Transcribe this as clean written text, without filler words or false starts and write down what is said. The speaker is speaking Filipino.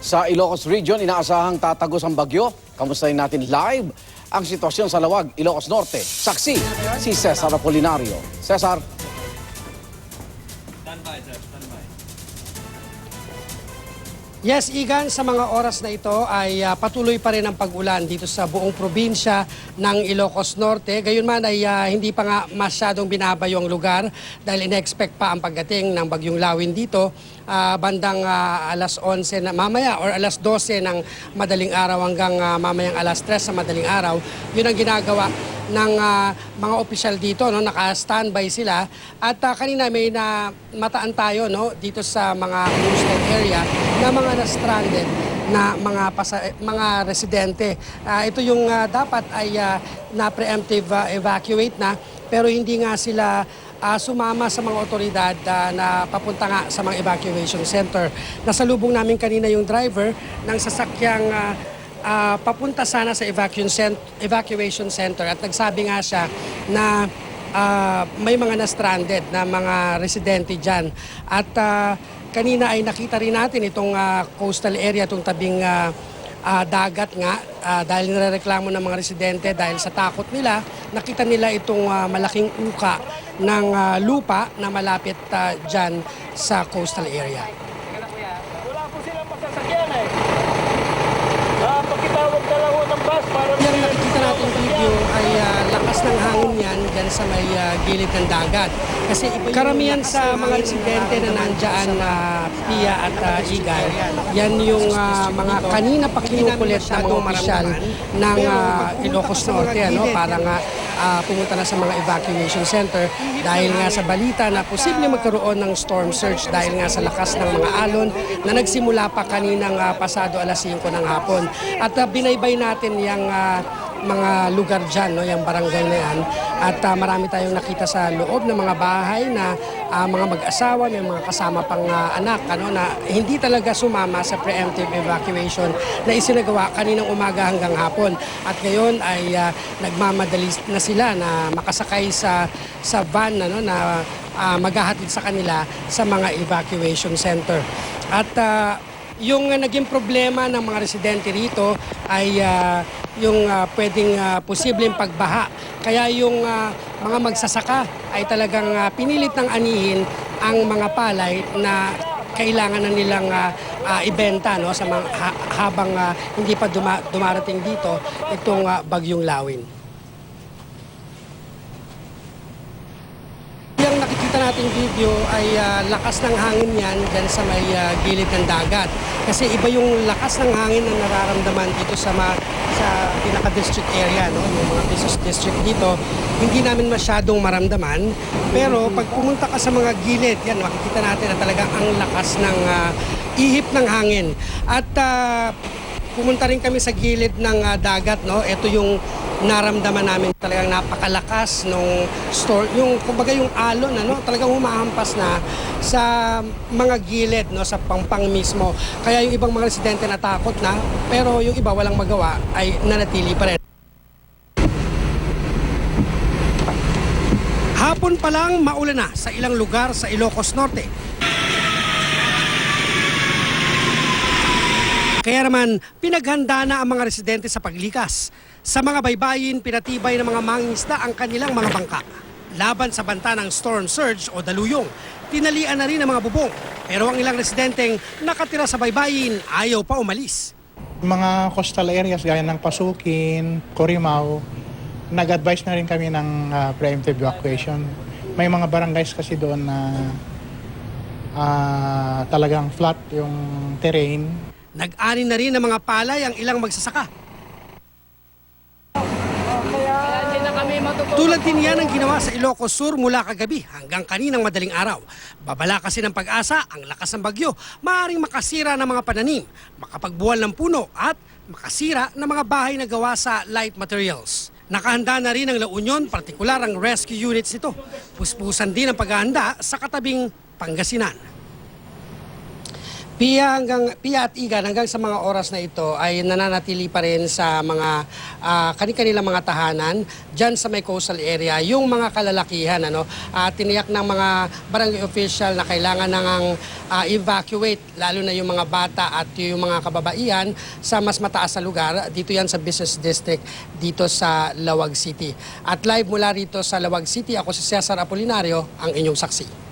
Sa Ilocos Region, inaasahang tatagos ang bagyo. Kamustahin natin live ang sitwasyon sa Lawag, Ilocos Norte. Saksi, si Cesar Apolinario. Cesar. Yes, Igan, sa mga oras na ito ay patuloy pa rin ang pag-ulan dito sa buong probinsya ng Ilocos Norte. Gayunman ay hindi pa nga masyadong binabayo ang lugar dahil ine-expect pa ang pagdating ng bagyong Lawin dito bandang alas 11 na mamaya or alas 12 ng madaling araw hanggang mamayang alas 3 sa madaling araw. Yun ang ginagawa ng mga opisyal dito, no, naka-standby sila. At kanina may mataan tayo, no, dito sa mga coastal area na mga na-stranded na mga residente. Ito yung dapat ay na-preemptive evacuate na, pero hindi nga sila sumama sa mga otoridad na papunta nga sa mga evacuation center. Nasalubong namin kanina yung driver ng sasakyang papunta sana sa evacuation center at nagsabi nga siya na may mga na-stranded na mga residente dyan. At kanina ay nakita rin natin itong coastal area, itong tabing dagat nga dahil nirereklamo ng mga residente dahil sa takot nila, nakita nila itong malaking uka ng lupa na malapit dyan sa coastal area. Wala po silang masasakyan eh. Pakitawag na lang ng bus para... Yung nakikita natin video ay lakas ng hangin yan dyan sa may gilid ng dagat. Kasi karamihan sa mga residente na nandyan Pia at Igay, yan yung mga kanina pa kinukulit na mga opisyal ng Ilocos Norte, ano, para nga pumunta na sa mga evacuation center dahil nga sa balita na posible magkaroon ng storm surge dahil nga sa lakas ng mga alon na nagsimula pa kaninang pasado alas 5 ng hapon. At binaybay natin yung mga lugar dyan, no, yung barangay na yan. At marami tayong nakita sa loob ng mga bahay na mga mag-asawa, may mga kasama pang anak, ano, na hindi talaga sumama sa preemptive evacuation na isinagawa kaninang umaga hanggang hapon. At ngayon ay nagmamadali na sila na makasakay sa van, ano, na maghahatid sa kanila sa mga evacuation center. At yung naging problema ng mga residente rito ay yung pwedeng posibleng pagbaha. Kaya yung mga magsasaka ay talagang pinilit ng anihin ang mga palay na kailangan na nilang ibenta, no, sa mga, habang hindi pa dumarating dito itong bagyong Lawin. Yung nakikita nating video ay lakas ng hangin yan dyan sa may gilid ng dagat. Kasi iba yung lakas ng hangin na nararamdaman dito sa pinaka-district area, no? Yung mga business district dito, hindi namin masyadong maramdaman. Pero pag pumunta ka sa mga gilid, yan, makikita natin na talagang ang lakas ng ihip ng hangin. At pumunta rin kami sa gilid ng dagat, no? Ito yung naramdaman namin, talagang napakalakas nung storm, yung kumbaga yung alon, ano, talagang humahampas na sa mga gilid, no, sa Pangpang mismo. Kaya yung ibang mga residente natakot na, pero yung iba walang magawa ay nanatili pa rin. Hapon pa lang maulan na sa ilang lugar sa Ilocos Norte. Kaya naman, pinaghanda na ang mga residente sa paglikas. Sa mga baybayin, pinatibay ng mga mangingisda ang kanilang mga bangka. Laban sa banta ng storm surge o daluyong, tinalian na rin ang mga bubong. Pero ang ilang residenteng nakatira sa baybayin ayaw pa umalis. Mga coastal areas gaya ng Pasukin, Corimao, nag-advise na rin kami ng preemptive evacuation. May mga barangays kasi doon na talagang flat yung terrain. Nag-ani na rin ng mga palay ang ilang magsasaka. Tulad din yan ang ginawa sa Ilocos Sur mula kagabi hanggang kaninang madaling araw. Babala kasi ng pag-asa ang lakas ng bagyo, maaaring makasira ng mga pananim, makapagbuwal ng puno at makasira ng mga bahay na gawa sa light materials. Nakahanda na rin ang La Union, partikular ang rescue units nito. Puspusan din ang paghahanda sa katabing Pangasinan. PIA at IGAN hanggang sa mga oras na ito ay nananatili pa rin sa mga kanilang mga tahanan dyan sa may coastal area. Yung mga kalalakihan, tiniyak ng mga barangay official na kailangan nang evacuate, lalo na yung mga bata at yung mga kababaihan sa mas mataas na lugar. Dito yan sa Business District, dito sa Lawag City. At live mula rito sa Lawag City, ako si Cesar Apolinario, ang inyong saksi.